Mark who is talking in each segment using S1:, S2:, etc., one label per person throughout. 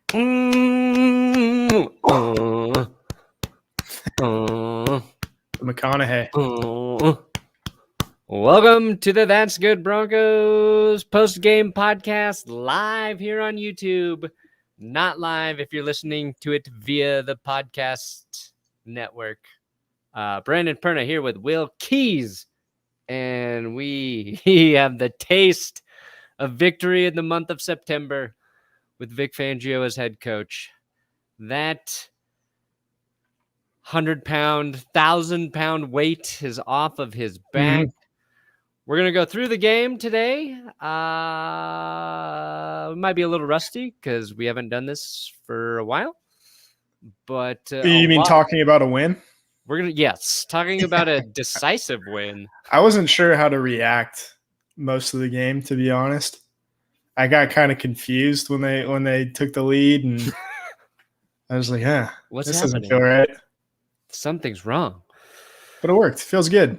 S1: McConaughey. Welcome to the That's Good Broncos post-game podcast live here on YouTube. Not live if you're listening to it via the podcast network. Brandon Perna here with Will Keys, and we have the taste of victory in the month of September with Vic Fangio as head coach. That 100-pound, 1,000-pound weight is off of his back. Mm-hmm. We're going to go through the game today. We might be a little rusty because we haven't done this for a while. But
S2: you mean talking about a win?
S1: We're going to, talking about a decisive win.
S2: I wasn't sure how to react most of the game, to be honest. I got kind of confused when they took the lead, and I was like, this happening? Doesn't feel right.
S1: Something's wrong.
S2: But it worked. Feels good.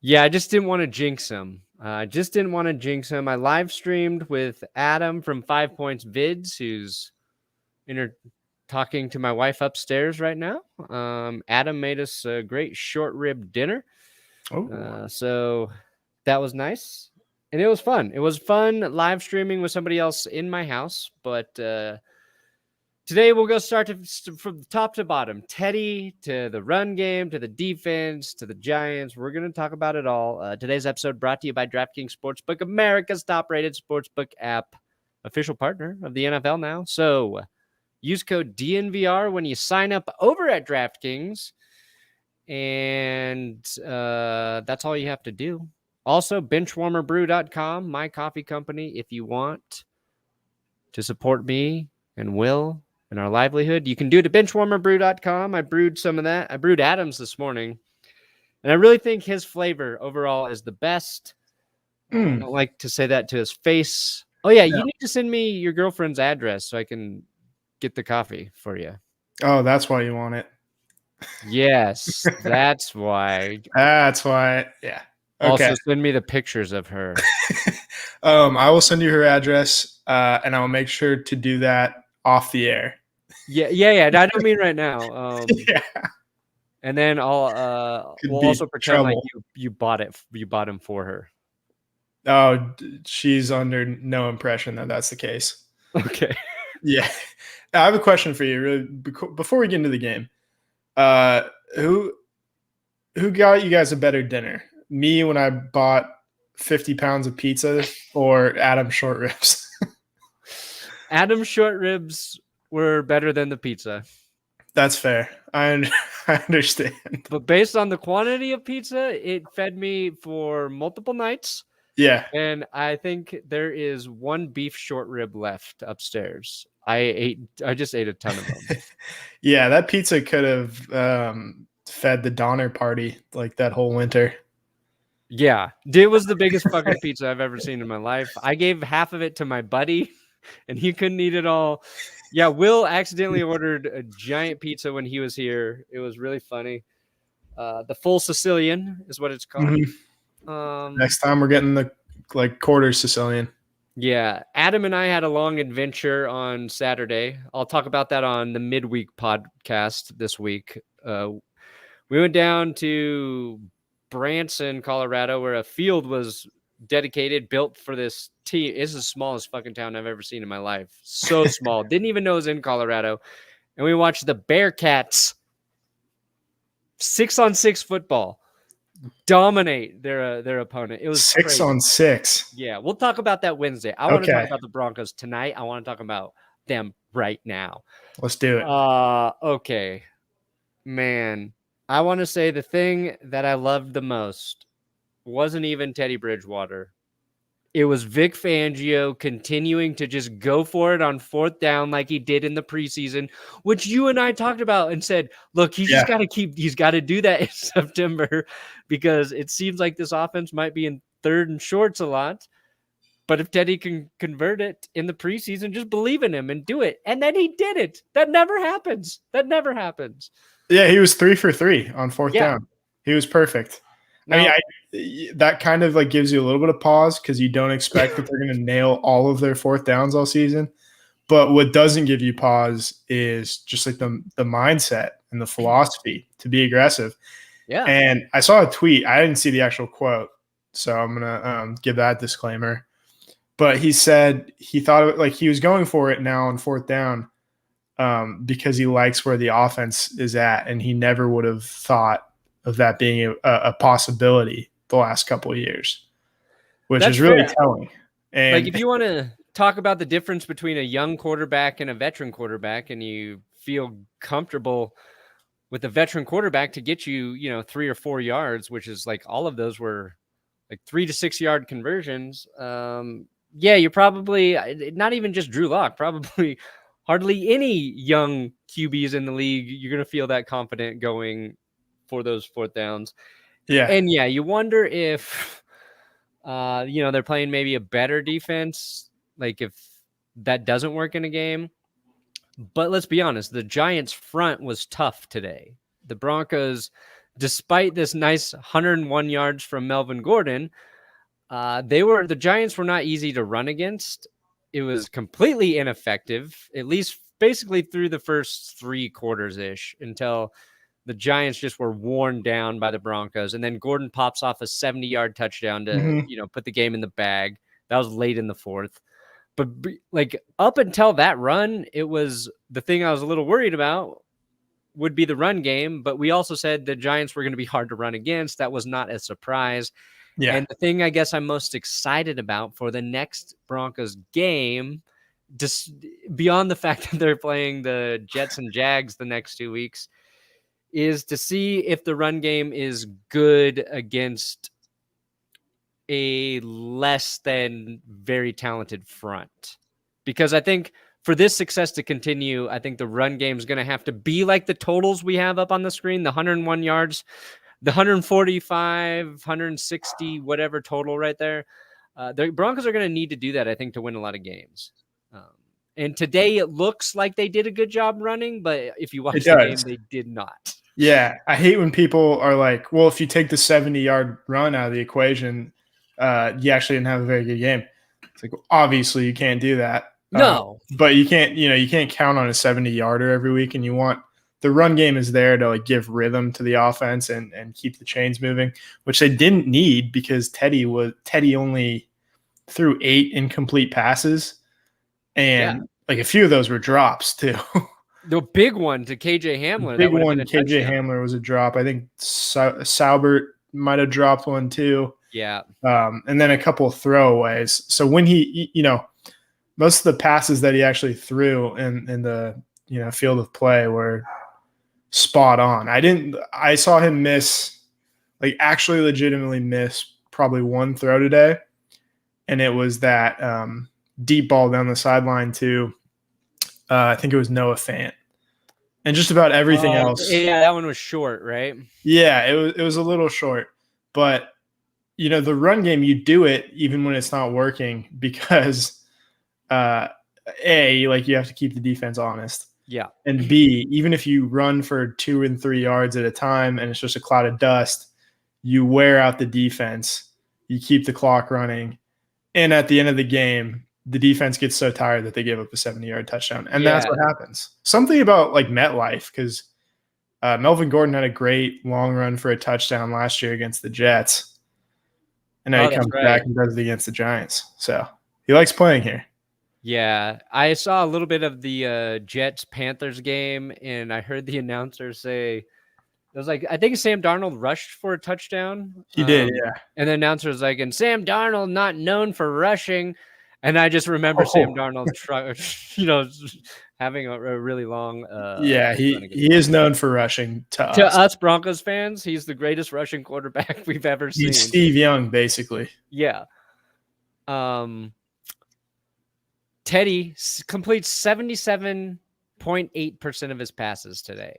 S1: Yeah, I just didn't want to jinx him. I live streamed with Adam from 5 Points Vids, who's talking to my wife upstairs right now. Adam made us a great short rib dinner. So that was nice. And it was fun. It was fun live streaming with somebody else in my house. But today we'll go start from top to bottom. Teddy to the run game, to the defense, to the Giants. We're going to talk about it all. Today's episode brought to you by DraftKings Sportsbook, America's top-rated sportsbook app, official partner of the NFL now. So use code DNVR when you sign up over at DraftKings, and that's all you have to do. Also, benchwarmerbrew.com, my coffee company, if you want to support me and Will and our livelihood, you can do it at benchwarmerbrew.com. I brewed some of that. I brewed Adams this morning, and I really think his flavor overall is the best. I don't like to say that to his face. Oh, yeah, you need to send me your girlfriend's address so I can get the coffee for you.
S2: Oh, that's why you want it.
S1: Yes, that's why.
S2: That's why. Yeah. Okay.
S1: Also, send me the pictures of her.
S2: I will send you her address, and I will make sure to do that off the air.
S1: Yeah. I don't mean right now.
S2: Yeah.
S1: And then we'll also pretend like you bought it. You bought him for her.
S2: Oh, she's under no impression that that's the case.
S1: Okay.
S2: Yeah. I have a question for you. Really, before we get into the game, who got you guys a better dinner? Me when I bought 50 pounds of pizza, or Adam short ribs?
S1: Adam short ribs were better than the pizza.
S2: That's fair. I understand.
S1: But based on the quantity of pizza, it fed me for multiple nights.
S2: Yeah.
S1: And I think there is one beef short rib left upstairs. I just ate a ton of them.
S2: Yeah, that pizza could have fed the Donner Party like that whole winter.
S1: Yeah, it was the biggest fucking pizza I've ever seen in my life. I gave half of it to my buddy, and he couldn't eat it all. Yeah, Will accidentally ordered a giant pizza when he was here. It was really funny. The full Sicilian is what it's called.
S2: Mm-hmm. Next time we're getting the quarter Sicilian.
S1: Yeah, Adam and I had a long adventure on Saturday. I'll talk about that on the midweek podcast this week. We went down to Branson, Colorado, where a field was built for this team. It's the smallest fucking town I've ever seen in my life. So small. Didn't even know it was in Colorado. And we watched the Bearcats 6-on-6 football dominate their opponent. It was
S2: 6-on-6.
S1: Yeah, we'll talk about that Wednesday. I want to talk about the Broncos tonight. I want to talk about them right now.
S2: Let's do it.
S1: Okay. Man, I want to say the thing that I loved the most wasn't even Teddy Bridgewater. It was Vic Fangio continuing to just go for it on fourth down like he did in the preseason, which you and I talked about and said, look, he's got to do that in September because it seems like this offense might be in third and shorts a lot. But if Teddy can convert it in the preseason, just believe in him and do it. And then he did it. That never happens.
S2: Yeah, he was 3 for 3 on fourth down. He was perfect. Now, I mean, that kind of gives you a little bit of pause because you don't expect that they're going to nail all of their fourth downs all season. But what doesn't give you pause is just like the mindset and the philosophy to be aggressive.
S1: Yeah.
S2: And I saw a tweet. I didn't see the actual quote, so I'm gonna give that disclaimer. But he said he thought of it like he was going for it now on fourth down because he likes where the offense is at, and he never would have thought of that being a possibility the last couple of years, which
S1: That's
S2: is really
S1: fair.
S2: telling. And
S1: Like, if you want to talk about the difference between a young quarterback and a veteran quarterback, and you feel comfortable with a veteran quarterback to get you, 3 or 4 yards, which is like all of those were like 3 to 6 yard conversions. Yeah, you're probably not even just Drew Lock, probably hardly any young QBs in the league. You're going to feel that confident going for those fourth downs.
S2: yeah,
S1: And yeah, you wonder if, they're playing maybe a better defense, like if that doesn't work in a game. But let's be honest, the Giants' front was tough today. The Broncos, despite this nice 101 yards from Melvin Gordon, the Giants were not easy to run against. It was completely ineffective, at least basically through the first 3 quarters ish, until the Giants just were worn down by the Broncos. And then Gordon pops off a 70-yard touchdown to, put the game in the bag. That was late in the fourth. But like up until that run, it was the thing I was a little worried about would be the run game. But we also said the Giants were going to be hard to run against. That was not a surprise.
S2: yeah.
S1: And the thing I guess I'm most excited about for the next Broncos game, just beyond the fact that they're playing the Jets and Jags the next 2 weeks, is to see if the run game is good against a less than very talented front. Because I think for this success to continue, I think the run game is going to have to be like the totals we have up on the screen, the 101 yards, the 145, 160, whatever total right there. The Broncos are going to need to do that, I think, to win a lot of games. And today it looks like they did a good job running, but if you watch the game, they did not.
S2: Yeah, I hate when people are like, well, if you take the 70-yard run out of the equation, you actually didn't have a very good game. It's like, well, obviously you can't do that.
S1: No.
S2: But you can't count on a 70-yarder every week, and you want the run game is there to like give rhythm to the offense and keep the chains moving, which they didn't need because Teddy only threw 8 incomplete passes, and like a few of those were drops too.
S1: The big one to KJ Hamler.
S2: The big one, KJ Hamler was a drop. I think Saubert might have dropped one too.
S1: Yeah.
S2: And then a couple of throwaways. So when he, most of the passes that he actually threw in the field of play were spot on. I saw him miss, like actually legitimately miss probably one throw today, and it was that deep ball down the sideline to I think it was Noah Fant, and just about everything else.
S1: Yeah, that one was short, right?
S2: Yeah, it was a little short, but the run game, you do it even when it's not working because like you have to keep the defense honest.
S1: Yeah.
S2: And B, even if you run for 2 and 3 yards at a time and it's just a cloud of dust, you wear out the defense, you keep the clock running, and at the end of the game, the defense gets so tired that they give up a 70-yard touchdown. And that's what happens. Something about like MetLife, because Melvin Gordon had a great long run for a touchdown last year against the Jets. And now he comes back and does it against the Giants. So he likes playing here.
S1: Yeah. I saw a little bit of the Jets-Panthers game, and I heard the announcer say, it was like, I think Sam Darnold rushed for a touchdown.
S2: He did, yeah.
S1: And the announcer was like, and Sam Darnold not known for rushing. And I just remember Sam Darnold, having a really long.
S2: He is known for rushing to us.
S1: To us Broncos fans, he's the greatest rushing quarterback we've ever seen.
S2: He's Steve Young, basically.
S1: Yeah. Teddy completes 77.8% of his passes today.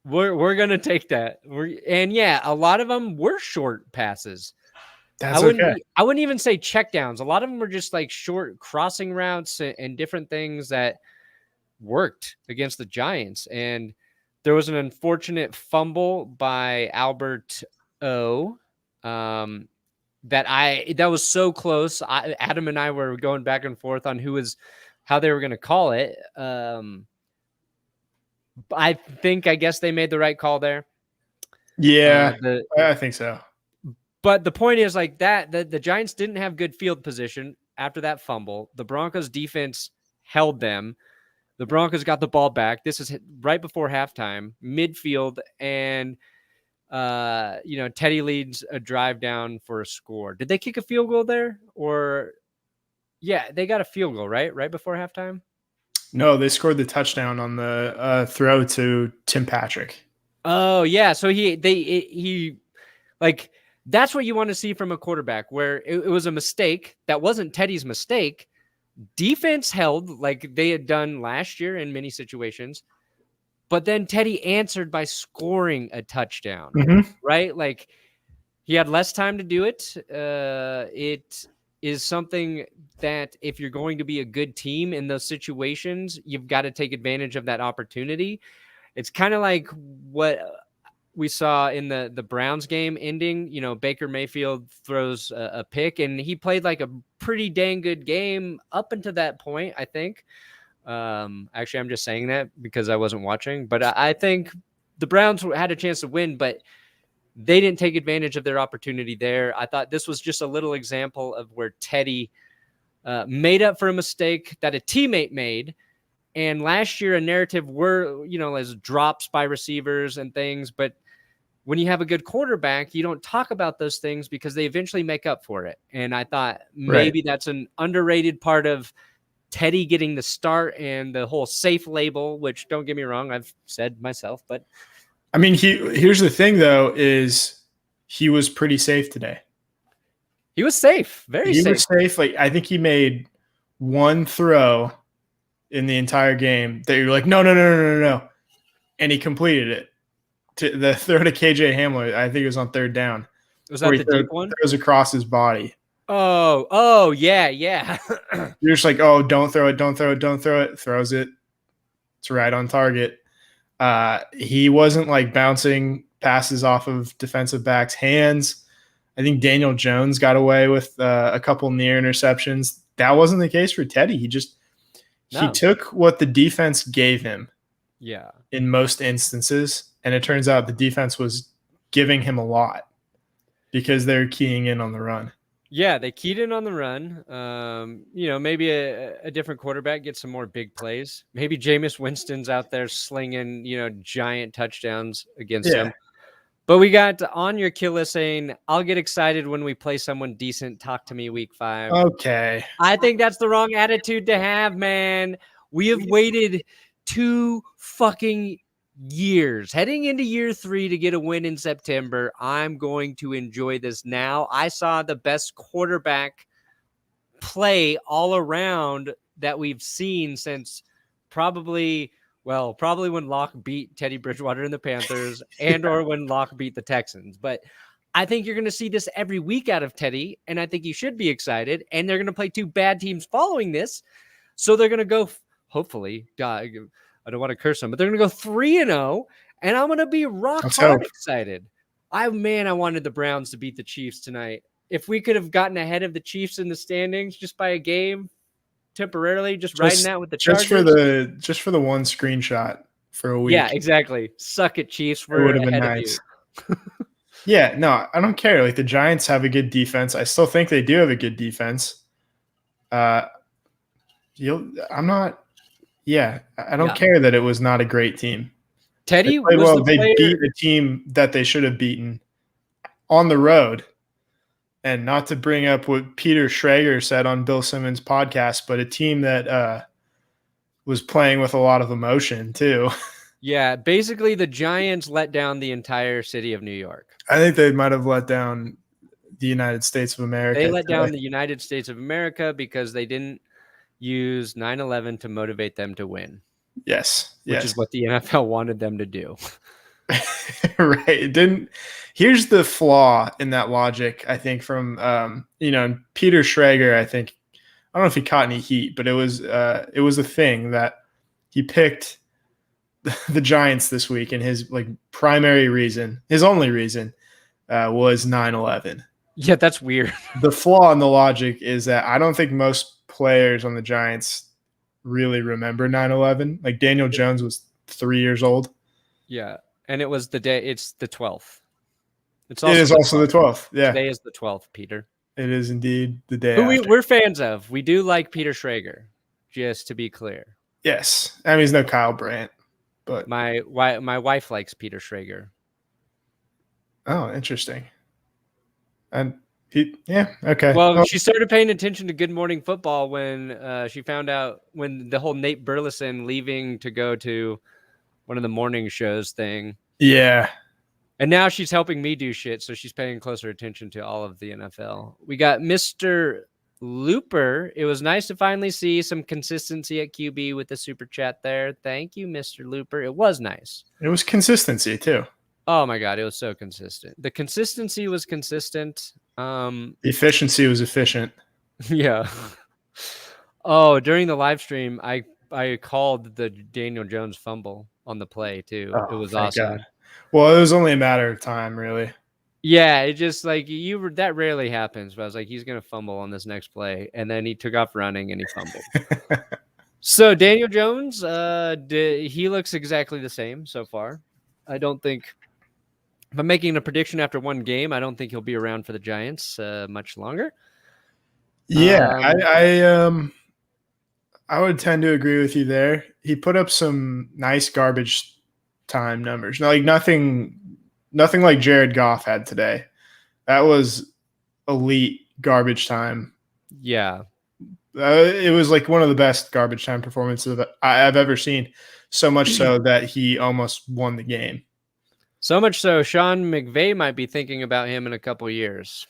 S1: We're gonna take that. A lot of them were short passes. I wouldn't even say checkdowns. A lot of them were just like short crossing routes and different things that worked against the Giants. And there was an unfortunate fumble by Albert O. That was so close. Adam and I were going back and forth on who was how they were going to call it. I guess they made the right call there.
S2: Yeah, I think so.
S1: But the point is like that the Giants didn't have good field position after that fumble. The Broncos defense held them. The Broncos got the ball back. This is right before halftime, midfield, and Teddy leads a drive down for a score. Did they kick a field goal there? Or yeah, they got a field goal, right? Right before halftime?
S2: No, they scored the touchdown on the throw to Tim Patrick.
S1: Oh, yeah. So he like that's what you want to see from a quarterback, where it was a mistake that wasn't Teddy's mistake. Defense held like they had done last year in many situations, but then Teddy answered by scoring a touchdown, right? Like he had less time to do it. It is something that if you're going to be a good team in those situations, you've got to take advantage of that opportunity. It's kind of like what we saw in the Browns game ending. Baker Mayfield throws a pick, and he played like a pretty dang good game up until that point, I think. Actually, I'm just saying that because I wasn't watching, but I think the Browns had a chance to win, but they didn't take advantage of their opportunity there. I thought this was just a little example of where Teddy made up for a mistake that a teammate made. And last year, a narrative were, as drops by receivers and things. But when you have a good quarterback, you don't talk about those things because they eventually make up for it. And I thought maybe that's an underrated part of Teddy getting the start and the whole safe label, which don't get me wrong, I've said myself, but
S2: I mean, here's the thing though, is he was pretty safe today.
S1: He was safe. Very safe. He was
S2: safe. Like I think he made one throw in the entire game that you're like, no. And he completed it. To the throw to KJ Hamler, I think it was on third down.
S1: Was that the deep one?
S2: It was across his body.
S1: Oh, yeah.
S2: You're just like, oh, don't throw it. Throws it. It's right on target. He wasn't like bouncing passes off of defensive backs' hands. I think Daniel Jones got away with a couple near interceptions. That wasn't the case for Teddy. He took what the defense gave him.
S1: Yeah. In
S2: most instances. And it turns out the defense was giving him a lot because they're keying in on the run.
S1: Yeah, they keyed in on the run. Maybe a different quarterback gets some more big plays. Maybe Jameis Winston's out there slinging, giant touchdowns against him. But we got on your kill list saying, I'll get excited when we play someone decent. Talk to me week 5.
S2: Okay.
S1: I think that's the wrong attitude to have, man. We have waited 2 fucking years heading into year 3 to get a win in September. I'm going to enjoy this now. I saw the best quarterback play all around that we've seen since probably when Locke beat Teddy Bridgewater and the Panthers or when Locke beat the Texans. But I think you're going to see this every week out of Teddy, and I think you should be excited. And they're going to play 2 bad teams following this. So they're going to go, hopefully, I don't want to curse them, but they're going to go 3-0, and I'm going to be hard excited. I wanted the Browns to beat the Chiefs tonight. If we could have gotten ahead of the Chiefs in the standings just by a game temporarily, just riding that with the Chargers.
S2: Just for the one screenshot for a week.
S1: Yeah, exactly. Suck it, Chiefs. We're ahead of you.
S2: Yeah, no, I don't care. Like the Giants have a good defense. I still think they do have a good defense. I don't care that it was not a great team.
S1: Teddy
S2: they beat a team that they should have beaten on the road. And not to bring up what Peter Schrager said on Bill Simmons' podcast, but a team that was playing with a lot of emotion too.
S1: Yeah, basically the Giants let down the entire city of New York.
S2: I think they might have let down the United States of America.
S1: They let down the United States of America because they didn't use 9/11 to motivate them to win.
S2: Yes.
S1: Which is what the NFL wanted them to do.
S2: Right. It didn't. Here's the flaw in that logic, I think, from Peter Schrager, I think. I don't know if he caught any heat, but it was a thing that he picked the Giants this week, and his primary reason, his only reason, was 9/11.
S1: Yeah, that's weird.
S2: The flaw in the logic is that I don't think most players on the Giants really remember 9/11. Like Daniel Jones was 3 years old.
S1: Yeah, and it was the day. It's the 12th.
S2: It is also the 12th. Yeah,
S1: today is the 12th. Peter,
S2: it is indeed the day
S1: who
S2: after.
S1: we're fans of. We do like Peter Schrager, just to be clear.
S2: Yes, I mean he's no Kyle Brandt, but
S1: My wife likes Peter Schrager.
S2: oh, interesting. And okay.
S1: Well, she started paying attention to Good Morning Football when she found out when the whole Nate Burleson leaving to go to one of the morning shows thing.
S2: Yeah.
S1: And now she's helping me do shit, so she's paying closer attention to all of the NFL. We got Mr. Looper. It was nice to finally see some consistency at QB with the super chat there. Thank you, Mr. Looper. It was nice.
S2: It was consistency too.
S1: Oh my God, it was so consistent. The consistency was consistent.
S2: The efficiency was efficient.
S1: Yeah. Oh, during the live stream, I called the Daniel Jones fumble on the play too.
S2: Oh,
S1: it was
S2: thank
S1: awesome.
S2: God. Well, it was only a matter of time, really.
S1: Yeah, it just like that rarely happens. But I was like, he's gonna fumble on this next play, and then he took off running and he fumbled. So Daniel Jones, he looks exactly the same so far. I don't think, if I'm making a prediction after one game, I don't think he'll be around for the Giants much longer.
S2: Yeah, I would tend to agree with you there. He put up some nice garbage time numbers. Now, like nothing like Jared Goff had today. That was elite garbage time.
S1: Yeah.
S2: It was like one of the best garbage time performances that I've ever seen. So much so that he almost won the game.
S1: So much so, Sean McVay might be thinking about him in a couple years.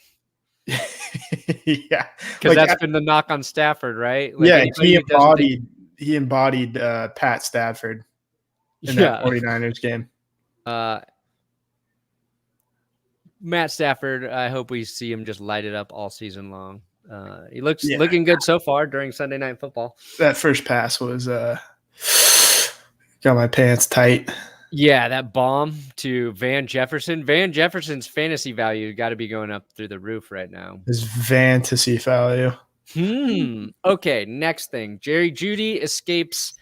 S2: Yeah,
S1: because that's been the knock on Stafford, right?
S2: Like he embodied Pat Stafford in that 49ers game.
S1: Matt Stafford, I hope we see him just light it up all season long. He looking good so far during Sunday Night Football.
S2: That first pass was got my pants tight.
S1: Yeah, that bomb to Van Jefferson. Van Jefferson's fantasy value got to be going up through the roof right now.
S2: His fantasy value.
S1: Okay, next thing. Jerry Jeudy escapes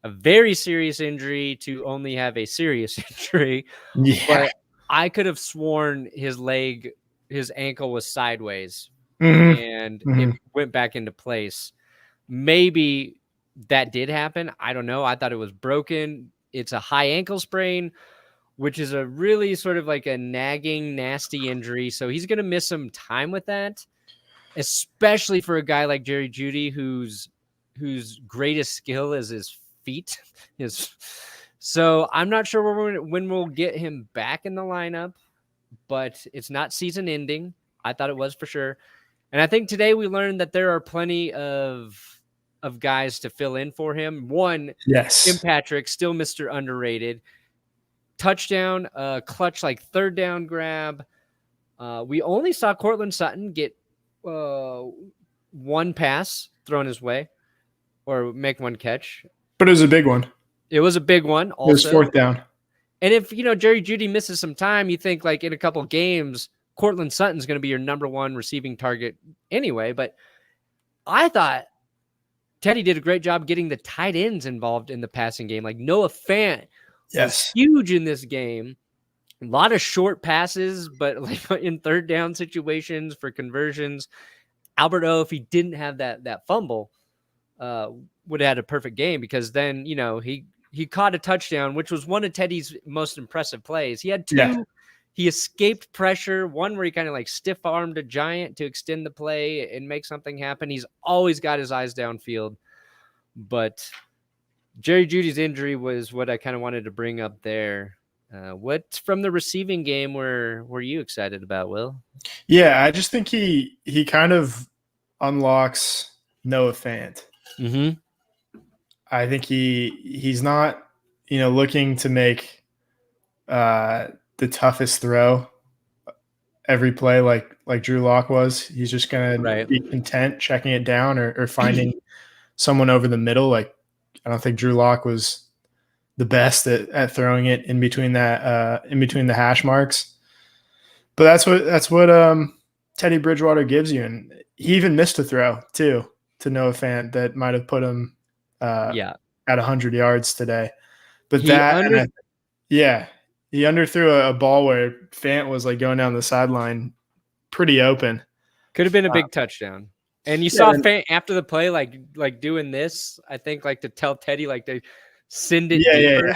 S1: a very serious injury to only have a serious injury.
S2: Yeah.
S1: But I could have sworn his ankle was sideways and it went back into place. Maybe that did happen. I don't know. I thought it was broken. It's a high ankle sprain, which is a really sort of like a nagging, nasty injury. So he's going to miss some time with that, especially for a guy like Jerry Jeudy, whose greatest skill is his feet. So I'm not sure when we'll get him back in the lineup, but it's not season ending. I thought it was for sure. And I think today we learned that there are plenty of guys to fill in for him. One,
S2: yes,
S1: Tim Patrick, still Mr. Underrated. Touchdown, clutch like third down grab. We only saw Cortland Sutton get one pass thrown his way or make one catch.
S2: But it was a big one.
S1: It was a big one. Also.
S2: It was fourth down.
S1: And if, Jerry Jeudy misses some time, you think like in a couple games, Cortland Sutton's going to be your number one receiving target anyway. But I thought Teddy did a great job getting the tight ends involved in the passing game. Like Noah Fant was huge in this game. A lot of short passes, but like in third down situations for conversions. Albert O, if he didn't have that fumble, would have had a perfect game because then, he caught a touchdown, which was one of Teddy's most impressive plays. He had two. Yeah. He escaped pressure. One where he kind of like stiff armed a giant to extend the play and make something happen. He's always got his eyes downfield. But Jerry Jeudy's injury was what I kind of wanted to bring up there. What from the receiving game were you excited about, Will?
S2: Yeah, I just think he kind of unlocks Noah Fant.
S1: Mm-hmm.
S2: I think he's not, looking to make the toughest throw every play like Drew Lock was. He's just gonna be content checking it down or finding someone over the middle. Like I don't think Drew Lock was the best at throwing it in between the hash marks. But that's what Teddy Bridgewater gives you, and he even missed a throw too to Noah Fant that might have put him
S1: Yeah.
S2: at 100 yards today. But
S1: He under
S2: he underthrew a ball where Fant was like going down the sideline pretty open.
S1: could have been a
S2: Uh,
S1: big touchdown. And you
S2: yeah,
S1: saw Fant after the play, like doing this, I think, like to tell Teddy, like to send it deeper.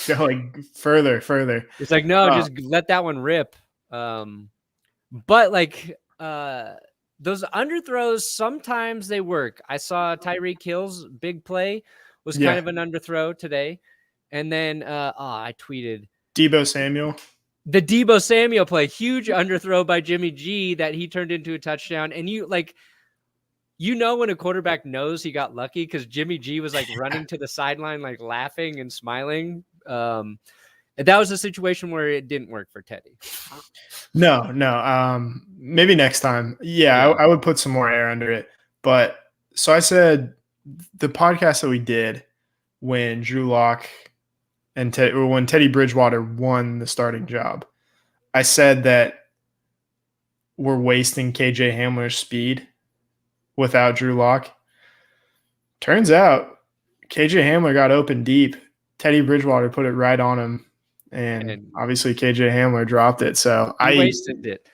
S2: Go like further.
S1: It's like, no,
S2: Uh,
S1: just let that one rip. But like those underthrows, sometimes they work. I saw Tyreek Hill's big play was kind of an underthrow today. And then I tweeted
S2: Deebo Samuel.
S1: the Deebo Samuel play, huge underthrow by Jimmy G that he turned into a touchdown. And you know when a quarterback knows he got lucky because Jimmy G was like running to the sideline, like laughing and smiling. And that was a situation where it didn't work for Teddy.
S2: No. Maybe next time. Yeah. I would put some more air under it. But so I said the podcast that we did when Drew Lock and when Teddy Bridgewater won the starting job, I said that we're wasting KJ Hamler's speed without Drew Lock. Turns out KJ Hamler got open deep. Teddy Bridgewater put it right on him. And obviously KJ Hamler dropped it. So I
S1: wasted it.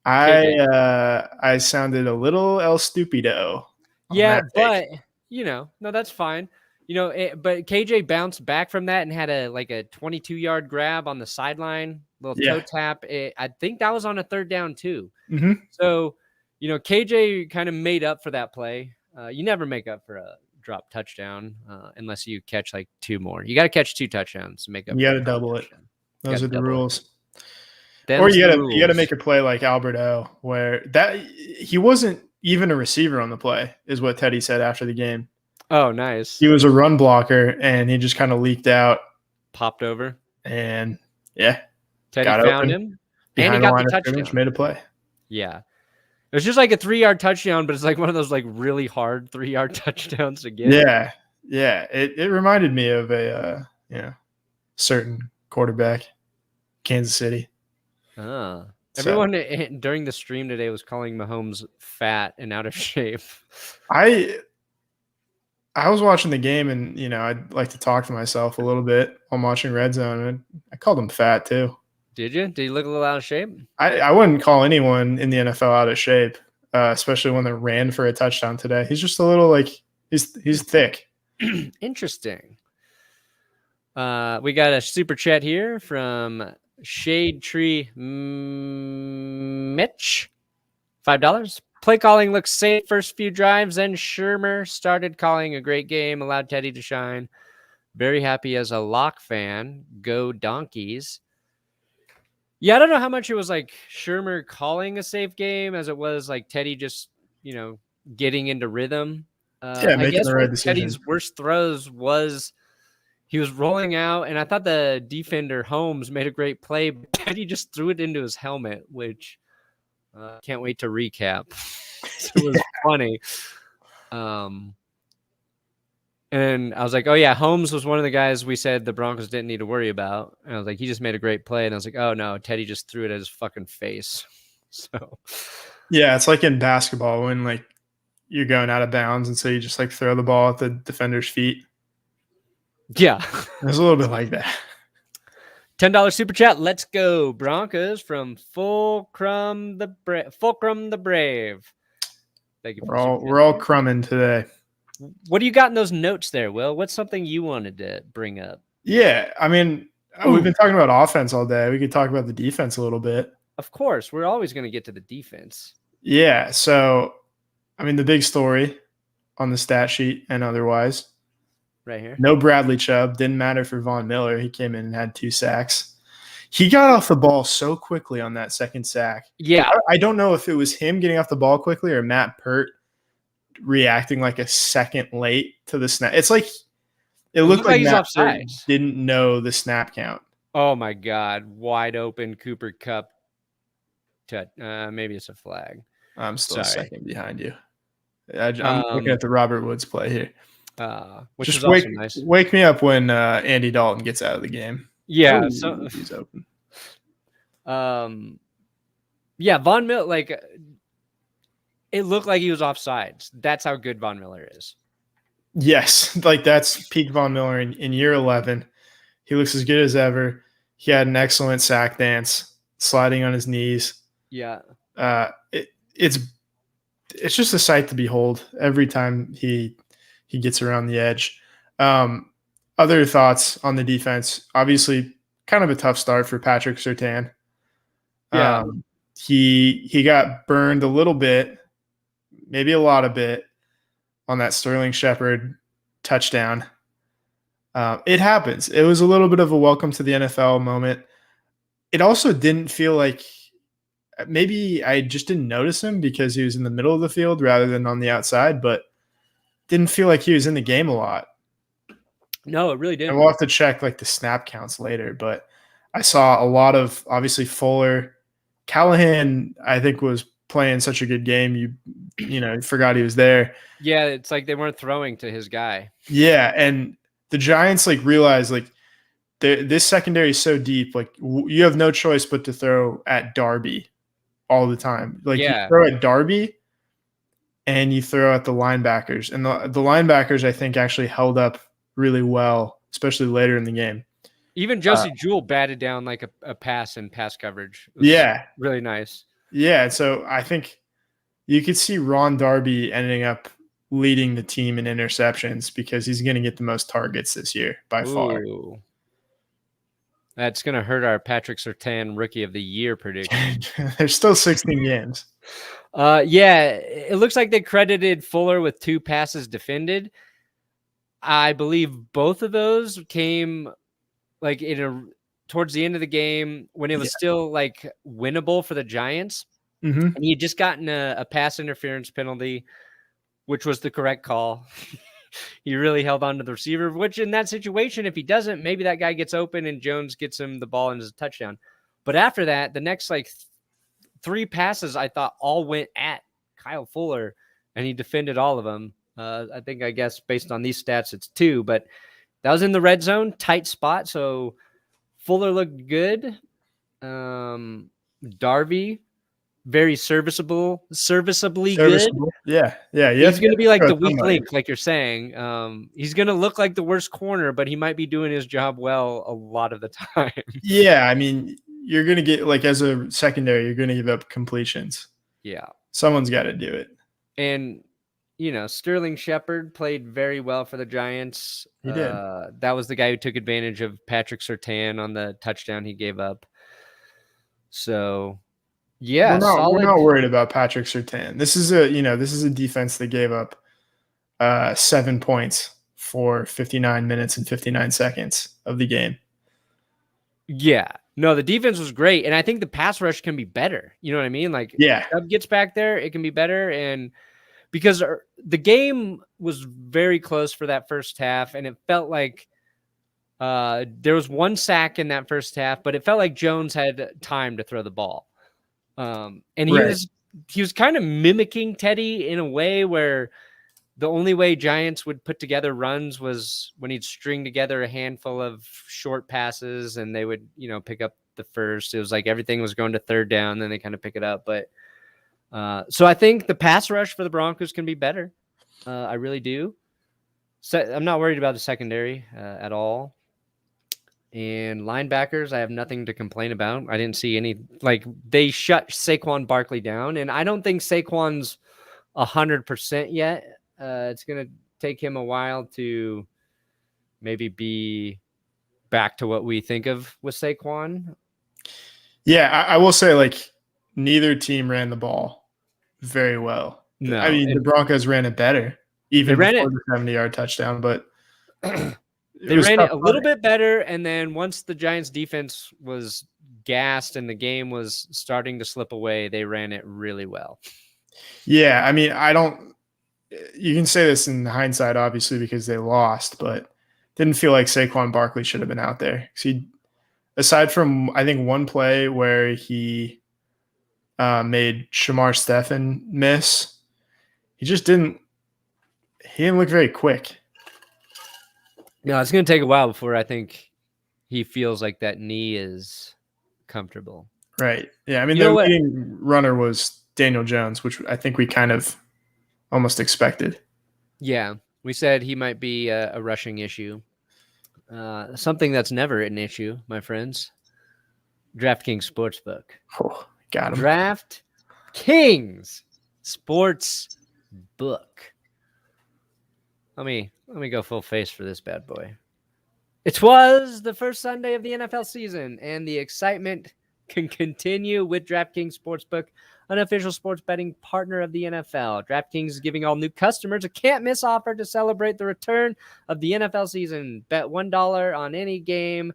S2: I sounded a little El Stupido.
S1: Yeah, but no, that's fine. But KJ bounced back from that and had a 22-yard grab on the sideline, little toe tap. I think that was on a third down too.
S2: Mm-hmm.
S1: So, KJ kind of made up for that play. You never make up for a drop touchdown unless you catch like two more. You got to catch 2 touchdowns to make up.
S2: You got to double it. Those are the rules.
S1: Or
S2: you got to make a play like Albert O, where that he wasn't even a receiver on the play, is what Teddy said after the game.
S1: Oh, nice.
S2: He was a run blocker, and he just kind of leaked out,
S1: popped over,
S2: and
S1: Teddy found him, and he got the touchdown.
S2: Made a play.
S1: Yeah, it was just like a 3-yard touchdown, but it's like one of those like really hard 3-yard touchdowns to get.
S2: Yeah. It reminded me of a certain quarterback, Kansas City.
S1: Everyone during the stream today was calling Mahomes fat and out of shape.
S2: I was watching the game, and I'd like to talk to myself a little bit while watching Red Zone, and I called him fat too.
S1: Did you? Did he look a little out of shape?
S2: I wouldn't call anyone in the NFL out of shape, especially when they ran for a touchdown today. He's just a little he's thick.
S1: Interesting. We got a super chat here from Shade Tree Mitch. $5. Play calling looks safe first few drives, then Shermer started calling a great game, allowed Teddy to shine. Very happy as a Lock fan. Go Donkeys. Yeah, I don't know how much it was like Shermer calling a safe game as it was like Teddy just, getting into rhythm. I guess
S2: the right
S1: Teddy's worst throws was he was rolling out, and I thought the defender Holmes made a great play, but Teddy just threw it into his helmet, which can't wait to recap. It was funny. And I was like, oh, yeah, Holmes was one of the guys we said the Broncos didn't need to worry about. And I was like, he just made a great play. And I was like, oh, no, Teddy just threw it at his fucking face. So,
S2: yeah, it's like in basketball when you're going out of bounds, and so you just throw the ball at the defender's feet.
S1: Yeah.
S2: It was a little bit like that.
S1: $10 super chat. Let's go Broncos from Fulcrum the Brave. Thank you.
S2: We're all crumbing today.
S1: What do you got in those notes there, Will? What's something you wanted to bring up?
S2: Yeah, I mean, we've been talking about offense all day. We could talk about the defense a little bit.
S1: Of course, we're always going to get to the defense.
S2: Yeah, so I mean, the big story on the stat sheet and otherwise.
S1: Right here.
S2: No Bradley Chubb. Didn't matter for Von Miller. He came in and had 2 sacks. He got off the ball so quickly on that second sack.
S1: Yeah.
S2: I don't know if it was him getting off the ball quickly or Matt Pert reacting like a second late to the snap. It's like it looked like Matt Pert didn't know the snap count.
S1: Oh, my God. Wide open Cooper Kupp. Maybe it's a flag.
S2: I'm still a second behind you. I'm looking at the Robert Woods play here.
S1: Which
S2: just
S1: is also nice.
S2: Wake me up when Andy Dalton gets out of the game.
S1: Yeah,
S2: so he's open.
S1: Yeah, Von Miller, it looked like he was offsides. That's how good Von Miller is.
S2: Yes, like that's peak Von Miller in year 11. He looks as good as ever. He had an excellent sack dance, sliding on his knees.
S1: Yeah.
S2: Uh, it, it's it's just a sight to behold every time he gets around the edge. Um, Other thoughts on the defense? Obviously, kind of a tough start for Patrick Surtain.
S1: Yeah.
S2: He got burned a little bit, maybe a lot of bit, on that Sterling Shepard touchdown. It happens. It was a little bit of a welcome to the NFL moment. It also didn't feel like maybe I just didn't notice him because he was in the middle of the field rather than on the outside, but didn't feel like he was in the game a lot.
S1: No, it really
S2: And
S1: didn't.
S2: we'll have to check like the snap counts later, but I saw a lot of obviously Fuller. Callahan, I think, was playing such a good game. You forgot he was there.
S1: Yeah, it's like they weren't throwing to his guy.
S2: Yeah, and the Giants like realized like this secondary is so deep. Like you have no choice but to throw at Darby all the time. Like you
S1: Yeah.
S2: throw at Darby and you throw at the linebackers, and the linebackers I think actually held up really well, especially later in the game.
S1: Even Josie Jewell batted down like a pass in pass coverage.
S2: Yeah,
S1: really nice.
S2: Yeah, so I think you could see Ron Darby ending up leading the team in interceptions because he's going to get the most targets this year by far.
S1: That's going to hurt our Patrick Surtain Rookie of the Year prediction.
S2: There's still 16 games.
S1: Yeah, it looks like they credited Fuller with 2 passes defended. I believe both of those came like towards the end of the game when it was still like winnable for the Giants.
S2: Mm-hmm.
S1: And he had just gotten a pass interference penalty, which was the correct call. He really held on to the receiver, which in that situation, if he doesn't, maybe that guy gets open and Jones gets him the ball and is a touchdown. But after that, the next like 3 passes, I thought all went at Kyle Fuller, and he defended all of them. I guess based on these stats, it's 2, but that was in the red zone, tight spot. So Fuller looked good. Darby, very serviceably good.
S2: Yeah.
S1: He's going to be like the weak link, like you're saying. He's going to look like the worst corner, but he might be doing his job well a lot of the time.
S2: Yeah, I mean, you're going to get like as a secondary, you're going to give up completions.
S1: Yeah,
S2: someone's got to do it.
S1: And Sterling Shepard played very well for the Giants.
S2: He did.
S1: That was the guy who took advantage of Patrick Surtain on the touchdown he gave up. So, yeah,
S2: we're not worried about Patrick Surtain. This is a defense that gave up 7 points for 59 minutes and 59 seconds of the game.
S1: Yeah. No, the defense was great, and I think the pass rush can be better. You know what I mean? Like, Chubb gets back there, it can be better, and because the game was very close for that first half, and it felt like there was 1 sack in that first half, but it felt like Jones had time to throw the ball. And he was kind of mimicking Teddy in a way where the only way Giants would put together runs was when he'd string together a handful of short passes and they would, pick up the first. It was like everything was going to 3rd down, then they kind of pick it up. But so I think the pass rush for the Broncos can be better. I really do. So I'm not worried about the secondary at all. And linebackers, I have nothing to complain about. I didn't see any, they shut Saquon Barkley down, and I don't think Saquon's 100% yet. It's going to take him a while to maybe be back to what we think of with Saquon.
S2: Yeah, I will say, neither team ran the ball very well.
S1: No,
S2: I mean, the Broncos ran it better, even before the 70-yard touchdown, but
S1: they ran it a little bit better, and then once the Giants' defense was gassed and the game was starting to slip away, they ran it really well.
S2: Yeah, I mean, you can say this in hindsight, obviously, because they lost, but didn't feel like Saquon Barkley should have been out there. Aside from, I think, one play where he made Shamar Stephen miss, he didn't look very quick.
S1: No, it's going to take a while before I think he feels like that knee is comfortable.
S2: Right. Yeah. I mean, the leading runner was Daniel Jones, which I think we kind of almost expected.
S1: Yeah. We said he might be a rushing issue. Something that's never an issue, my friends. DraftKings Sportsbook.
S2: Oh, got him.
S1: DraftKings Sportsbook. Let me go full face for this bad boy. It was the first Sunday of the NFL season, and the excitement can continue with DraftKings Sportsbook, an official sports betting partner of the NFL. DraftKings is giving all new customers a can't-miss offer to celebrate the return of the NFL season. Bet $1 on any game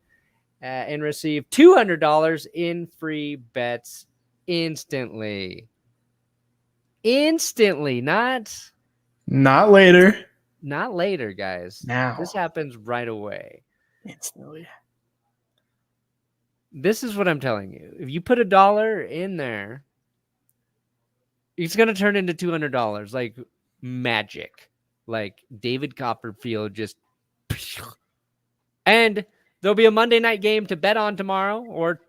S1: and receive $200 in free bets instantly. Instantly, not
S2: later.
S1: Not later, guys.
S2: Now.
S1: This happens right away.
S2: Instantly.
S1: This is what I'm telling you. If you put $1 in there, it's going to turn into $200 like magic. Like David Copperfield just... And there'll be a Monday night game to bet on tomorrow or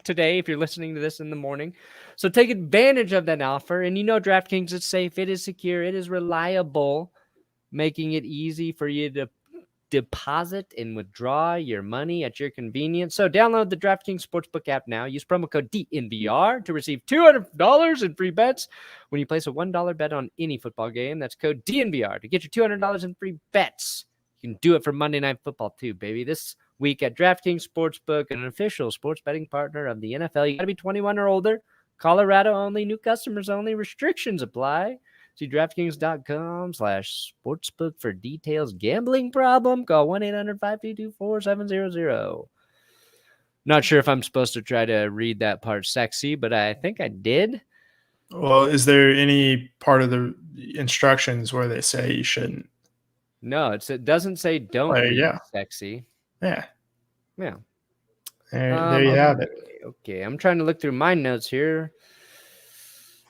S1: today if you're listening to this in the morning. So take advantage of that offer. And you know DraftKings is safe. It is secure. It is reliable, making it easy for you to deposit and withdraw your money at your convenience. So download the DraftKings Sportsbook app now. Use promo code DNVR to receive $200 in free bets when you place a $1 bet on any football game. That's code DNVR to get your $200 in free bets. You can do it for Monday Night Football too, baby. This week at DraftKings Sportsbook, an official sports betting partner of the NFL. You got to be 21 or older. Colorado only. New customers only. Restrictions apply. See DraftKings.com/sportsbook for details. Gambling problem? Call 1-800-522-4700. Not sure if I'm supposed to try to read that part sexy, but I think I did.
S2: Well, is there any part of the instructions where they say you shouldn't?
S1: No, it doesn't say don't read sexy.
S2: Yeah.
S1: Yeah.
S2: There you have it.
S1: Okay, I'm trying to look through my notes here.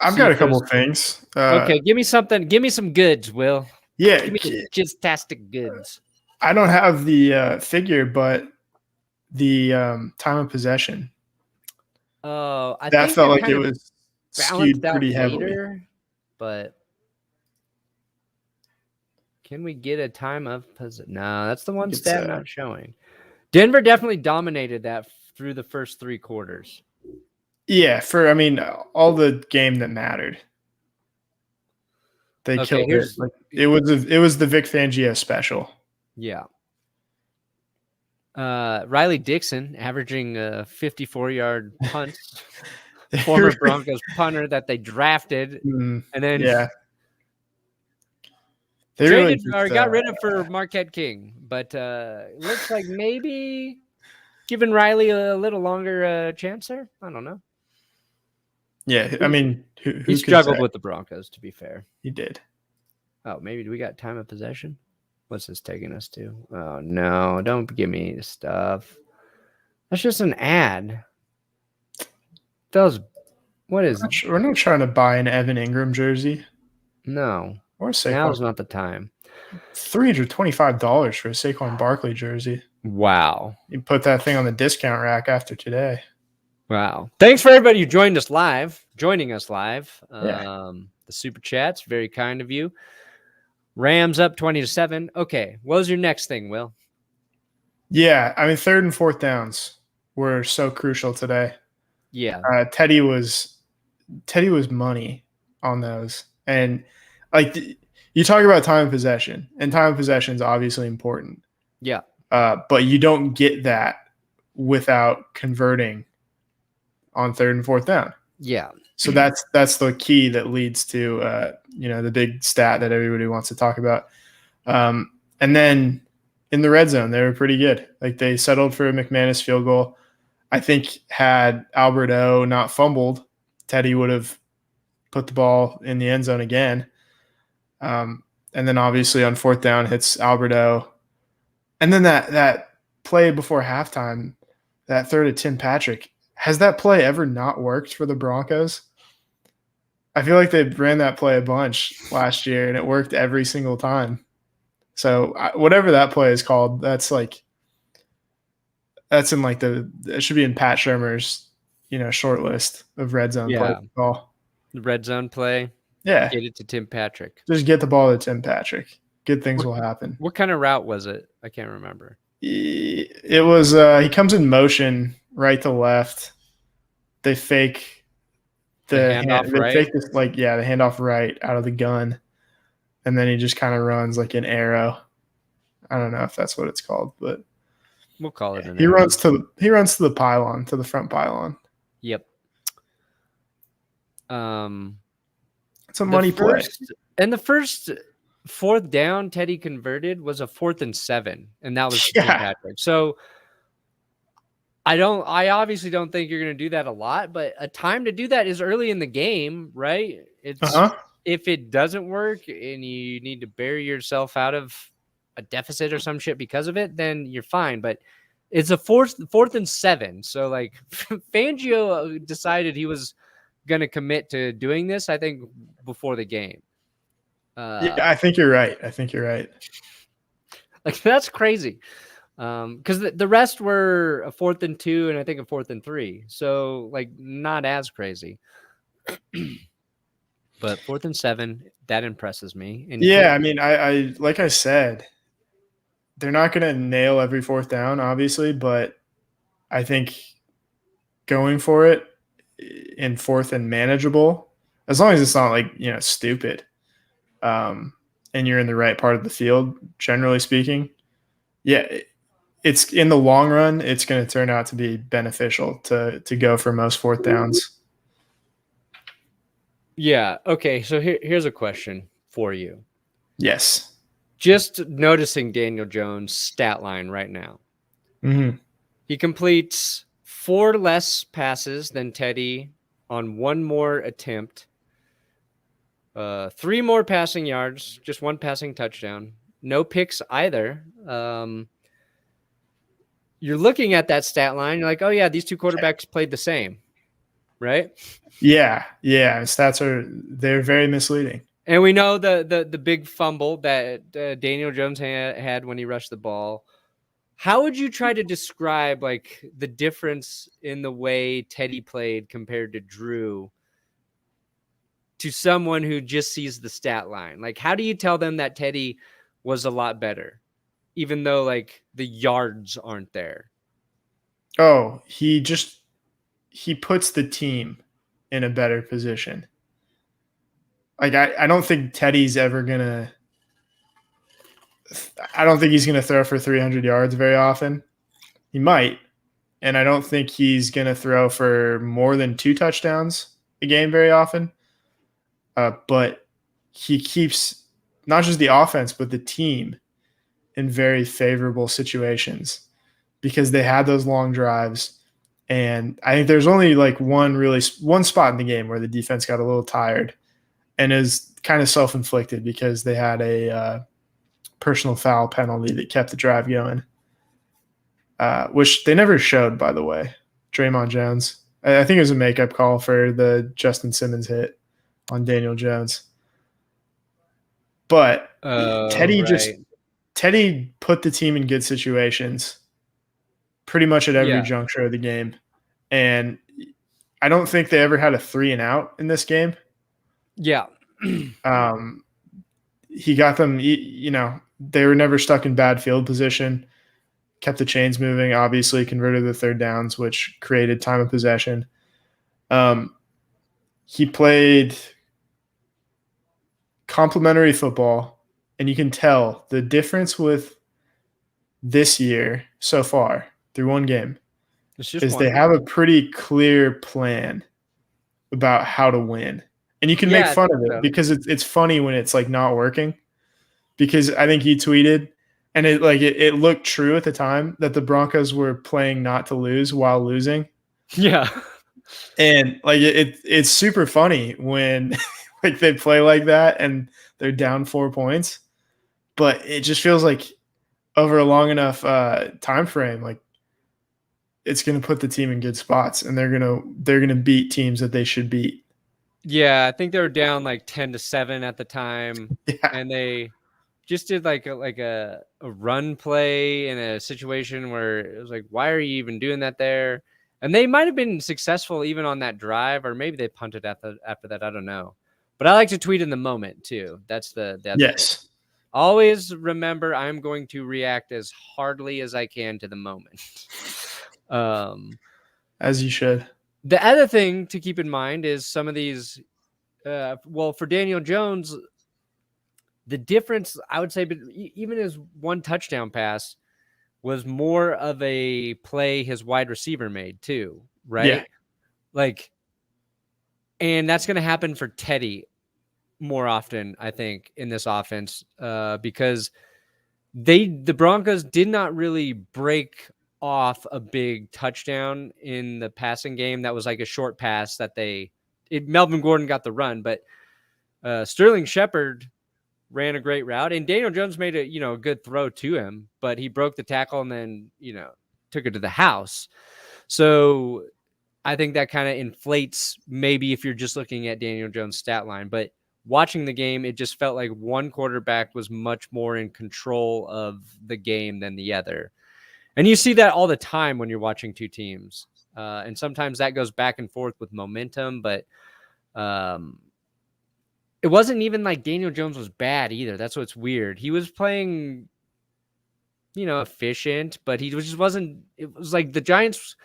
S2: I've got a couple of things.
S1: Okay, give me something. Give me some goods, Will.
S2: Yeah.
S1: Give me just-tastic goods.
S2: I don't have the figure, but the time of possession.
S1: Oh, I
S2: that
S1: think
S2: felt like it was skewed pretty heavily.
S1: But can we get a time of possession? No, that's the one stat not showing. Denver definitely dominated that through the first 3 quarters.
S2: Yeah, all the game that mattered. They killed it. Like, it was the Vic Fangio special.
S1: Yeah. Riley Dixon averaging a 54-yard punt. Former Broncos punter that they drafted. And then they got rid of for Marquette King. But looks like maybe giving Riley a little longer chance there. I don't know.
S2: Yeah, who
S1: he struggled with the Broncos, to be fair.
S2: He did.
S1: Oh, maybe do we got time of possession? What's this taking us to? Oh, no, don't give me stuff. That's just an ad. What is it?
S2: We're not trying to buy an Evan Ingram jersey.
S1: No.
S2: Or Saquon.
S1: Now's not the time.
S2: $325 for a Saquon Barkley jersey.
S1: Wow.
S2: You put that thing on the discount rack after today.
S1: Wow. Thanks for everybody who joining us live. The super chats, very kind of you. Rams up 20-7. Okay. What was your next thing, Will?
S2: Yeah. 3rd and 4th downs were so crucial today.
S1: Yeah.
S2: Teddy was money on those. And you talk about time of possession, and time of possession is obviously important.
S1: Yeah.
S2: But you don't get that without converting on 3rd and 4th down.
S1: Yeah.
S2: So that's the key that leads to the big stat that everybody wants to talk about. And then in the red zone, they were pretty good. Like, they settled for a McManus field goal. I think had Albert O not fumbled, Teddy would have put the ball in the end zone again. And then obviously on 4th down hits Albert O. And then that play before halftime, that throw to Tim Patrick, has that play ever not worked for the Broncos? I feel like they ran that play a bunch last year, and it worked every single time. So whatever that play is called, it should be in Pat Shurmur's, short list of red zone play.
S1: The red zone play.
S2: Yeah.
S1: Get it to Tim Patrick.
S2: Just get the ball to Tim Patrick. good things will happen.
S1: What kind of route was it? I can't remember.
S2: It was he comes in motion right to left. They fake
S1: The handoff right?
S2: They fake this the handoff right out of the gun, and then he just kind of runs like an arrow. I don't know if that's what it's called, but
S1: we'll call it an
S2: arrow. He runs to the pylon, to the front pylon.
S1: Yep.
S2: It's a money play.
S1: And the first fourth down Teddy converted was a 4th and 7, and that was Patrick. So I obviously don't think you're going to do that a lot, but a time to do that is early in the game, right? It's if it doesn't work and you need to bury yourself out of a deficit or some shit because of it, then you're fine. But it's a 4th and 7. So like Fangio decided he was going to commit to doing this, I think, before the game.
S2: I think you're right.
S1: Like, that's crazy. Because the rest were a 4th and 2 and I think a 4th and 3. So like not as crazy. But 4th and 7, that impresses me. And
S2: I mean, I like I said, they're not going to nail every 4th down, obviously, but I think going for it in 4th and manageable, as long as it's not like, stupid, and you're in the right part of the field, generally speaking, it's in the long run, it's going to turn out to be beneficial to go for most 4th downs.
S1: Yeah. Okay. So here's a question for you.
S2: Yes.
S1: Just noticing Daniel Jones' stat line right now.
S2: Mm-hmm.
S1: He completes 4 less passes than Teddy on 1 more attempt. 3 more passing yards, just 1 passing touchdown. No picks either. You're looking at that stat line. You're like, oh, yeah, these 2 quarterbacks played the same, right?
S2: Yeah. Stats they're very misleading.
S1: And we know the big fumble that Daniel Jones had when he rushed the ball. How would you try to describe like the difference in the way Teddy played compared to Drew to someone who just sees the stat line? Like, how do you tell them that Teddy was a lot better, even though like the yards aren't there?
S2: Oh, he puts the team in a better position. Like, I don't think Teddy's ever going to – I don't think he's going to throw for 300 yards very often. He might. And I don't think he's going to throw for more than 2 touchdowns a game very often. But he keeps not just the offense, but the team in very favorable situations because they had those long drives. And I think there's only like one spot in the game where the defense got a little tired and is kind of self-inflicted because they had a personal foul penalty that kept the drive going, which they never showed, by the way. Draymond Jones. I think it was a makeup call for the Justin Simmons hit on Daniel Jones. But Teddy put the team in good situations pretty much at every juncture of the game. And I don't think they ever had a 3 and out in this game.
S1: Yeah.
S2: He got them, they were never stuck in bad field position, kept the chains moving, obviously converted the 3rd downs, which created time of possession. He played complimentary football, and you can tell the difference with this year so far through 1 game is they have a pretty clear plan about how to win. And you can make fun of it because it's funny when it's like not working, because I think he tweeted and it looked true at the time that the Broncos were playing not to lose while losing.
S1: Yeah.
S2: And like it's super funny when like they play like that and they're down 4 points, but it just feels like over a long enough time frame, like it's going to put the team in good spots and they're going to beat teams that they should beat.
S1: Yeah, I think they were down like 10-7 at the time, and they just did like a run play in a situation where it was like, why are you even doing that there? And they might have been successful even on that drive, or maybe they punted after that. I don't know. But I like to tweet in the moment too. That's the
S2: yes.
S1: Always remember, I'm going to react as hardly as I can to the moment.
S2: As you should.
S1: The other thing to keep in mind is some of these, for Daniel Jones, the difference, I would say, but even his one touchdown pass was more of a play his wide receiver made too, right?
S2: Yeah.
S1: And that's going to happen for Teddy more often, I think, in this offense, because the Broncos did not really break off a big touchdown in the passing game. That was like a short pass that Melvin Gordon got the run, but Sterling Shepard ran a great route, and Daniel Jones made a good throw to him, but he broke the tackle and then took it to the house. So I think that kind of inflates maybe if you're just looking at Daniel Jones' stat line, but watching the game, it just felt like one quarterback was much more in control of the game than the other. And you see that all the time when you're watching two teams. And sometimes that goes back and forth with momentum, but it wasn't even like Daniel Jones was bad either. That's what's weird. He was playing, efficient, but he just wasn't. It was like the Giants.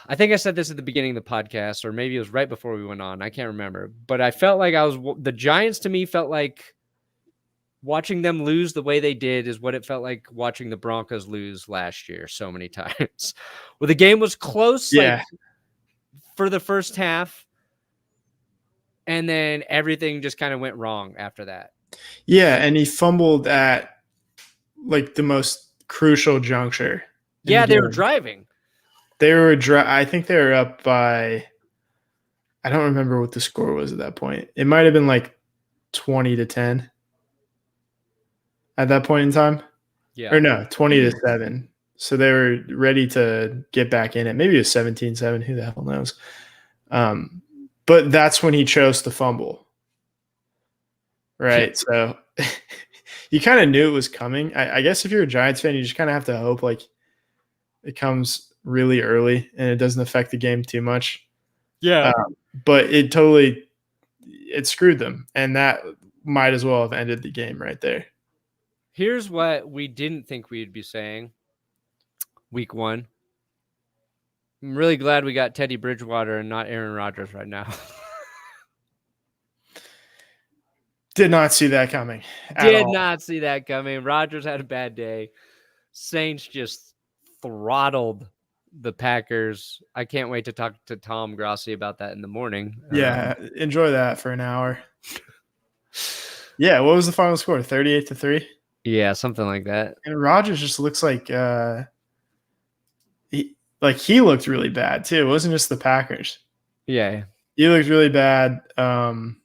S1: I think I said this at the beginning of the podcast, or maybe it was right before we went on. I can't remember, but I felt like the Giants to me felt like watching them lose the way they did is what it felt like watching the Broncos lose last year so many times. Well, the game was close for the first half, and then everything just kind of went wrong after that.
S2: Yeah, and he fumbled at the most crucial juncture.
S1: Yeah, they were driving.
S2: I think they were up by, I don't remember what the score was at that point. It might have been 20-10 at that point in time.
S1: Yeah.
S2: Or no, 20-7. So they were ready to get back in it. Maybe it was 17-7. Who the hell knows? But that's when he chose to fumble. Right. So you kind of knew it was coming. I guess if you're a Giants fan, you just kind of have to hope it comes really early and it doesn't affect the game too much.
S1: Yeah.
S2: But it screwed them. And that might as well have ended the game right there.
S1: Here's what we didn't think we'd be saying week one. I'm really glad we got Teddy Bridgewater and not Aaron Rodgers right now.
S2: Did not see that coming.
S1: Did not see that coming. Rodgers had a bad day. Saints just throttled the Packers. I can't wait to talk to Tom Grossi about that in the morning.
S2: Yeah, enjoy that for an hour. Yeah, what was the final score? 38-3?
S1: Yeah, something like that.
S2: And Rodgers just looks like he looked really bad too. It wasn't just the Packers.
S1: Yeah.
S2: He looked really bad. Do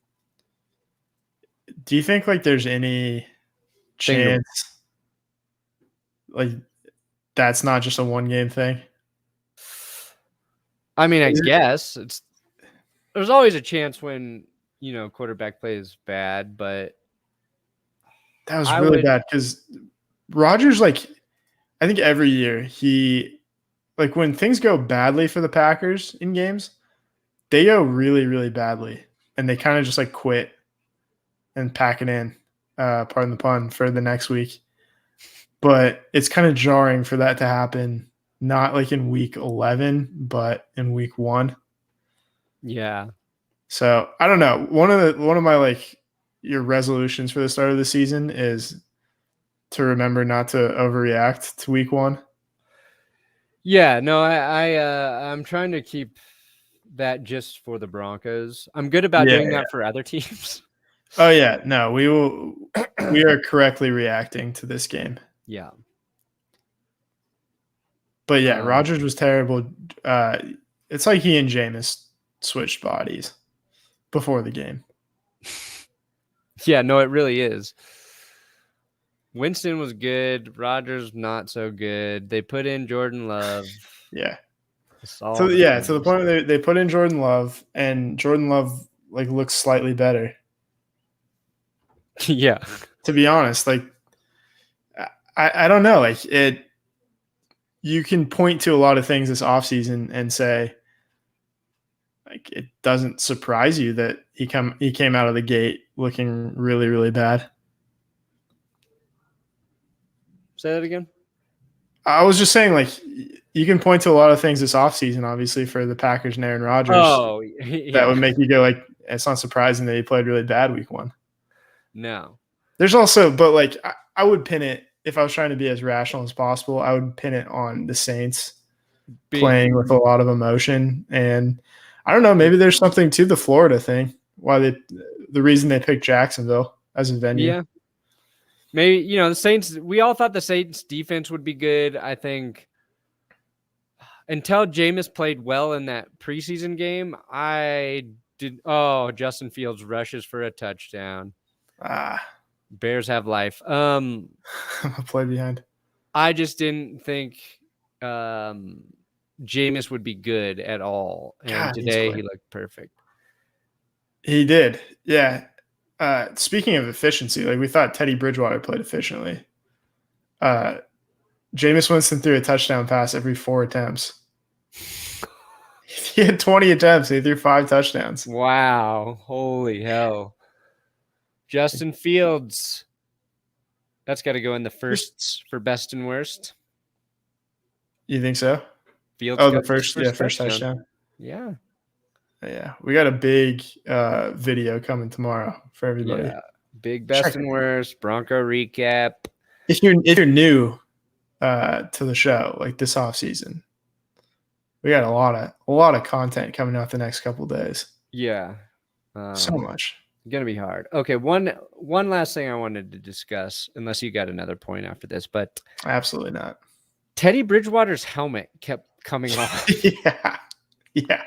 S2: you think there's any chance that's not just a one-game thing?
S1: I mean, I guess there's always a chance when, quarterback play is bad, but
S2: that was really bad because Rodgers, I think every year he, when things go badly for the Packers in games, they go really, really badly and they kind of just quit and pack it in, pardon the pun, for the next week. But it's kind of jarring for that to happen. Not in week 11, but in week 1.
S1: Yeah.
S2: So I don't know. One of my your resolutions for the start of the season is to remember not to overreact to week 1.
S1: Yeah, no, I'm trying to keep that just for the Broncos. I'm good about doing that for other teams.
S2: Oh yeah, no, we are correctly reacting to this game.
S1: Yeah.
S2: But yeah, Rodgers was terrible. It's like he and Jameis switched bodies before the game.
S1: Yeah, no, it really is. Winston was good. Rodgers not so good. They put in Jordan Love.
S2: Yeah. To the point where they put in Jordan Love, and Jordan Love looks slightly better.
S1: Yeah.
S2: To be honest, I don't know. You can point to a lot of things this offseason and say, it doesn't surprise you that he came out of the gate looking really, really bad.
S1: Say that again.
S2: I was just saying, like, you can point to a lot of things this offseason, obviously, for the Packers and Aaron Rodgers.
S1: Oh, yeah.
S2: That would make you go, like, it's not surprising that he played really bad week 1.
S1: No.
S2: There's also, but, like, I would pin it, if I was trying to be as rational as possible, I would pin it on the Saints playing with a lot of emotion. And I don't know, maybe there's something to the Florida thing, the reason they picked Jacksonville as a venue.
S1: Yeah. Maybe, the Saints, we all thought the Saints defense would be good. I think until Jameis played well in that preseason game, Justin Fields rushes for a touchdown. Bears have life.
S2: Play behind.
S1: I just didn't think Jameis would be good at all. And today he looked perfect.
S2: He did. Yeah. Speaking of efficiency, like we thought Teddy Bridgewater played efficiently. Jameis Winston threw a touchdown pass every 4 attempts. He had 20 attempts. He threw 5 touchdowns.
S1: Wow. Holy hell. Justin Fields. That's got to go in the firsts for best and worst.
S2: You think so?
S1: Fields.
S2: Oh, the first touchdown.
S1: Yeah.
S2: Yeah, we got a big video coming tomorrow for everybody.
S1: Yeah, big best and worst Bronco recap.
S2: If you're new to the show, like this off season, we got a lot of content coming out the next couple days.
S1: Yeah,
S2: so much.
S1: Gonna be hard. Okay, one last thing I wanted to discuss, unless you got another point after this, but
S2: absolutely not.
S1: Teddy Bridgewater's helmet kept coming off.
S2: Yeah.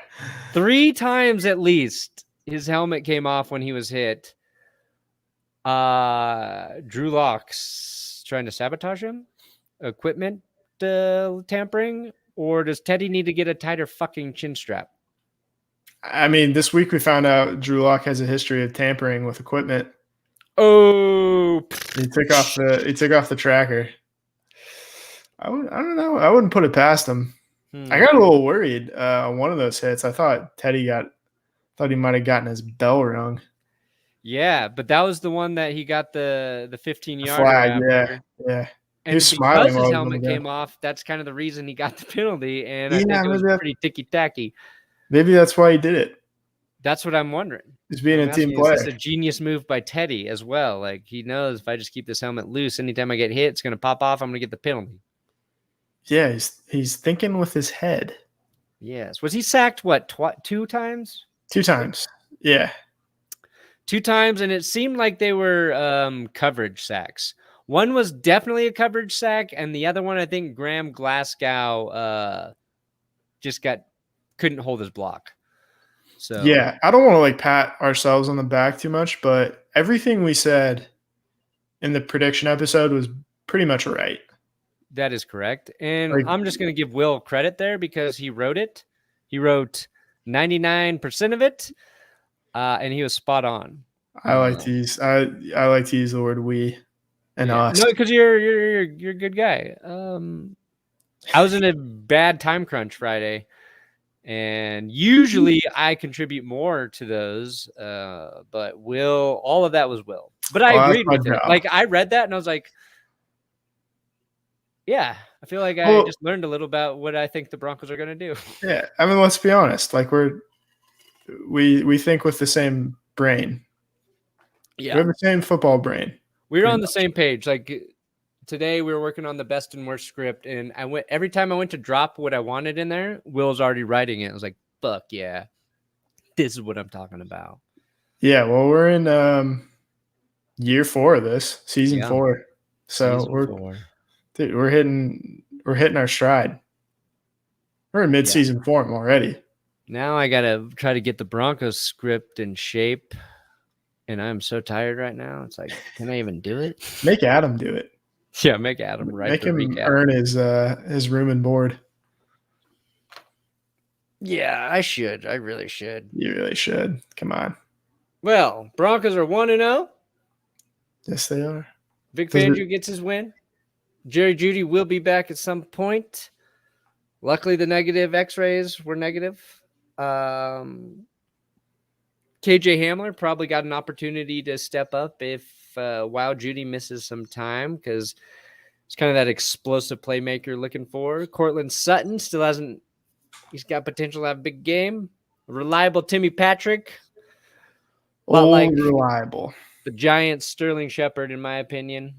S1: 3 times at least his helmet came off when he was hit. Drew Lock's trying to sabotage him? Equipment tampering? Or does Teddy need to get a tighter fucking chin strap?
S2: I mean, this week we found out Drew Lock has a history of tampering with equipment.
S1: Oh,
S2: he took off the tracker. I don't know. I wouldn't put it past him. I got a little worried on one of those hits. I thought he might have gotten his bell rung.
S1: Yeah, but that was the one that he got the 15-yard
S2: flag. Yeah.
S1: And he was smiling because his helmet came off, that's kind of the reason he got the penalty. And I think it was pretty ticky-tacky.
S2: Maybe that's why he did it.
S1: That's what I'm wondering.
S2: He's being a team player.
S1: It's a genius move by Teddy as well. Like, he knows if I just keep this helmet loose, anytime I get hit, it's going to pop off. I'm going to get the penalty.
S2: Yeah, he's thinking with his head.
S1: Yes. Was he sacked, 2 times?
S2: 2 times. Yeah.
S1: 2 times, and it seemed like they were coverage sacks. One was definitely a coverage sack, and the other one, I think Graham Glasgow just couldn't hold his block. So
S2: yeah, I don't want to pat ourselves on the back too much, but everything we said in the prediction episode was pretty much right.
S1: That is correct. And I'm just going to give Will credit there because he wrote it. He wrote 99% of it, and he was spot on.
S2: I like to use the word we and us.
S1: No, because you're a good guy. I was in a bad time crunch Friday, and usually I contribute more to those. But all of that was Will. But I agreed with it. Like, I read that and I was like, yeah, I feel like I just learned a little about what I think the Broncos are going to do.
S2: Yeah, I mean, let's be honest. Like, we think with the same brain.
S1: Yeah,
S2: we have the same football brain.
S1: We were on the same page. Like, today we were working on the best and worst script, and every time I went to drop what I wanted in there, Will's already writing it. I was like, fuck yeah, this is what I'm talking about.
S2: Yeah, well, we're in year 4 of this, season 4. So we're hitting our stride. We're in mid-season form already.
S1: Now I gotta try to get the Broncos script in shape, and I'm so tired right now. It's like, can I even do it?
S2: Make Adam do it.
S1: Yeah, make Adam write.
S2: Make him earn his room and board.
S1: Yeah, I should. I really should.
S2: You really should. Come on.
S1: Well, Broncos are 1-0.
S2: Yes, they are.
S1: Vic Fangio gets his win. Jerry Jeudy will be back at some point. Luckily, the negative X-rays were negative. KJ Hamler probably got an opportunity to step up if while Jeudy misses some time, because It's kind of that explosive playmaker you're looking for. Cortland Sutton still hasn't. He's got potential to have a big game. Reliable Timmy Patrick. A lot like
S2: reliable.
S1: The Giants' Sterling Shepard, in my opinion.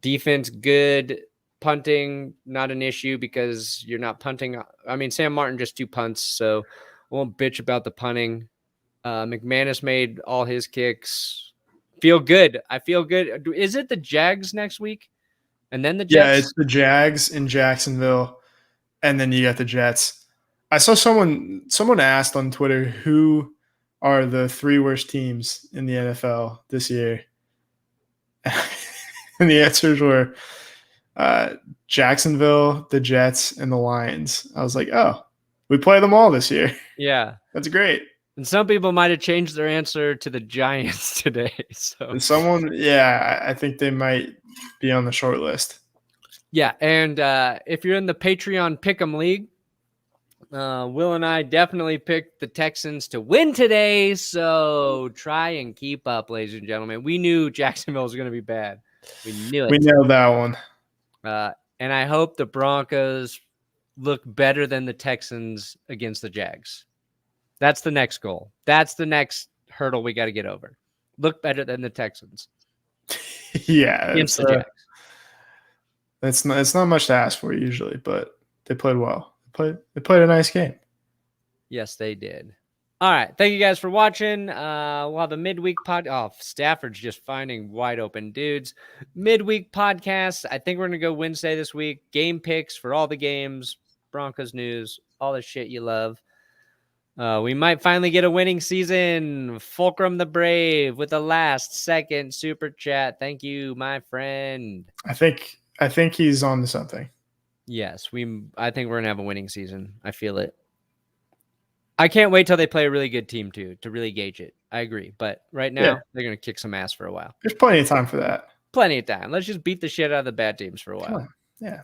S1: Defense good. Punting, not an issue because you're not punting. I mean, Sam Martin just 2 punts, so I won't bitch about the punting. McManus made all his kicks. Feel good. I feel good. Is it the Jags next week? And then the Jets?
S2: Yeah, it's the Jags in Jacksonville, and then you got the Jets. I saw someone asked on Twitter who are the 3 worst teams in the NFL this year. And the answers were Jacksonville, the Jets, and the Lions. I was like, oh, we play them all this year.
S1: Yeah.
S2: That's great.
S1: And some people might have changed their answer to the Giants today. So
S2: I think they might be on the short list.
S1: Yeah, and if you're in the Patreon Pick'em League, Will and I definitely picked the Texans to win today, so try and keep up, ladies and gentlemen. We knew Jacksonville was going to be bad. We knew it.
S2: We know that one.
S1: And I hope the Broncos look better than the Texans against the Jags. That's the next goal. That's the next hurdle we got to get over. Look better than the Texans.
S2: Yeah.
S1: Against the Jags.
S2: It's not much to ask for usually, but they played well. They played a nice game.
S1: Yes, they did. All right. Thank you guys for watching. We'll have a midweek pod. Oh, Stafford's just finding wide open dudes. Midweek podcast. I think we're going to go Wednesday this week. Game picks for all the games, Broncos news, all the shit you love. We might finally get a winning season. Fulcrum the Brave with the last-second super chat. Thank you, my friend.
S2: I think he's on to something.
S1: Yes, I think we're going to have a winning season. I feel it. I can't wait till they play a really good team, too, to really gauge it. I agree. But right now, They're going to kick some ass for a while.
S2: There's plenty of time for that.
S1: Plenty of time. Let's just beat the shit out of the bad teams for a while.
S2: Yeah.